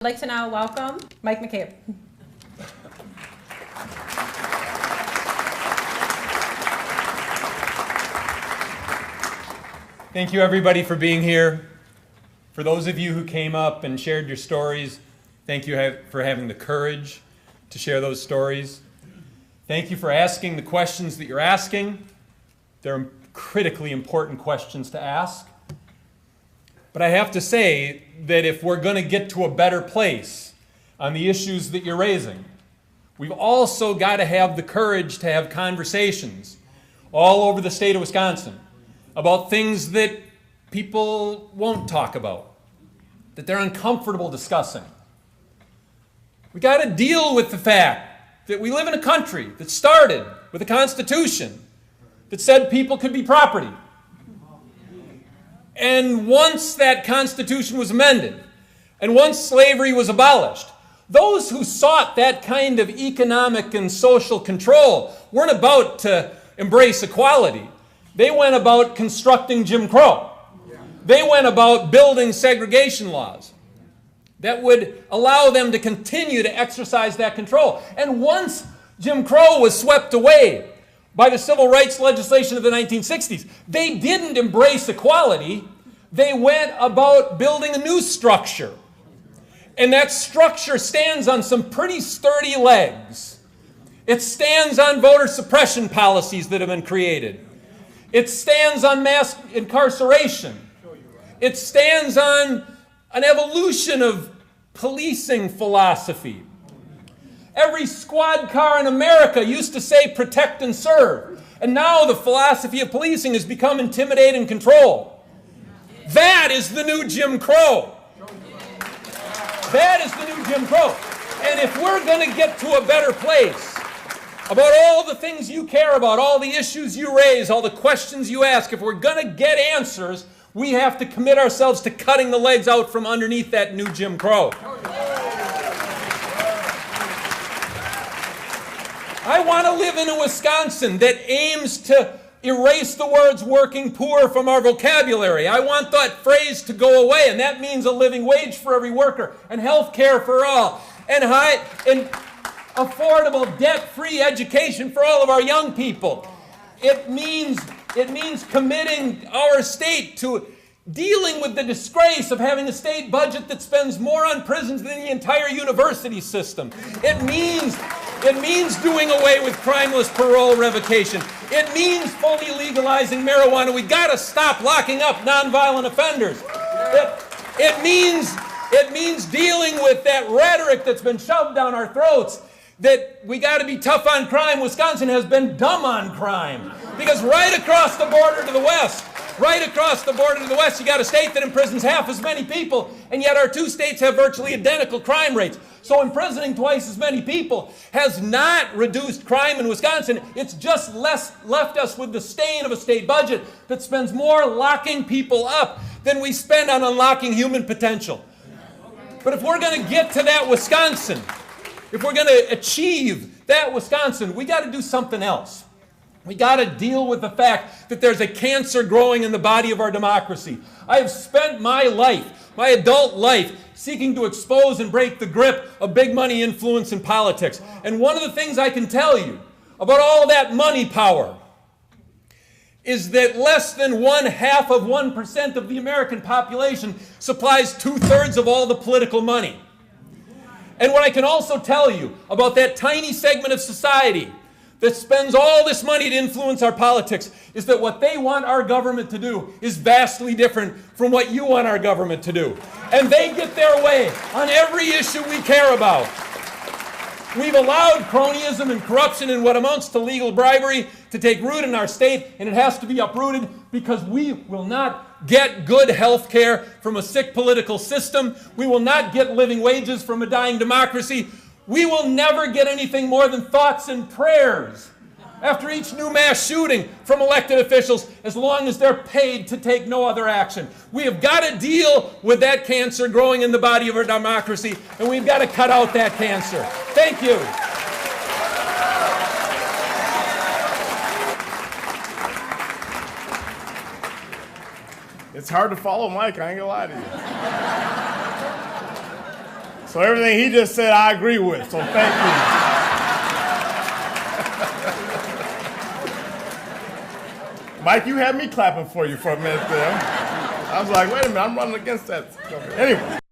like to now welcome Mike McCabe. Thank you, everybody, for being here. For those of you who came up and shared your stories, thank you for having the courage to share those stories. Thank you for asking the questions that you're asking. They're critically important questions to ask. But I have to say that if we're going to get to a better place on the issues that you're raising, we've also got to have the courage to have conversations all over the state of Wisconsin about things that people won't talk about, that they're uncomfortable discussing. We got to deal with the fact that we live in a country that started with a constitution that said people could be property. And once that constitution was amended, and once slavery was abolished, those who sought that kind of economic and social control weren't about to embrace equality. They went about constructing Jim Crow. They went about building segregation laws that would allow them to continue to exercise that control. And once Jim Crow was swept away by the civil rights legislation of the 1960s, they didn't embrace equality. They went about building a new structure. And that structure stands on some pretty sturdy legs. It stands on voter suppression policies that have been created. It stands on mass incarceration. It stands on an evolution of policing philosophy. Every squad car in America used to say protect and serve. And now the philosophy of policing has become intimidate and control. That is the new Jim Crow. That is the new Jim Crow. And if we're going to get to a better place about all the things you care about, all the issues you raise, all the questions you ask, if we're going to get answers, we have to commit ourselves to cutting the legs out from underneath that new Jim Crow. I want to live in a Wisconsin that aims to erase the words working poor from our vocabulary. I want that phrase to go away, and that means a living wage for every worker, and health care for all, and affordable, debt-free education for all of our young people. It means committing our state to dealing with the disgrace of having a state budget that spends more on prisons than the entire university system. It means doing away with crimeless parole revocation. It means fully legalizing marijuana. We got to stop locking up nonviolent offenders. It means dealing with that rhetoric that's been shoved down our throats that we got to be tough on crime. Wisconsin has been dumb on crime. Because right across the border to the west, you got a state that imprisons half as many people, and yet our two states have virtually identical crime rates. So imprisoning twice as many people has not reduced crime in Wisconsin. It's just left us with the stain of a state budget that spends more locking people up than we spend on unlocking human potential. But if we're going to get to that Wisconsin, if we're going to achieve that Wisconsin, we got to do something else. We got to deal with the fact that there's a cancer growing in the body of our democracy. I have spent my life, my adult life, seeking to expose and break the grip of big money influence in politics. And one of the things I can tell you about all that money power is that less than 0.5% of the American population supplies 2/3 of all the political money. And what I can also tell you about that tiny segment of society that spends all this money to influence our politics is that what they want our government to do is vastly different from what you want our government to do. And they get their way on every issue we care about. We've allowed cronyism and corruption and what amounts to legal bribery to take root in our state, and it has to be uprooted because we will not get good health care from a sick political system. We will not get living wages from a dying democracy. We will never get anything more than thoughts and prayers after each new mass shooting from elected officials as long as they're paid to take no other action. We have got to deal with that cancer growing in the body of our democracy, and we've got to cut out that cancer. Thank you. It's hard to follow Mike, I ain't gonna lie to you. So everything he just said, I agree with. So thank you. Mike, you had me clapping for you for a minute there. I was like, wait a minute, I'm running against that. Anyway.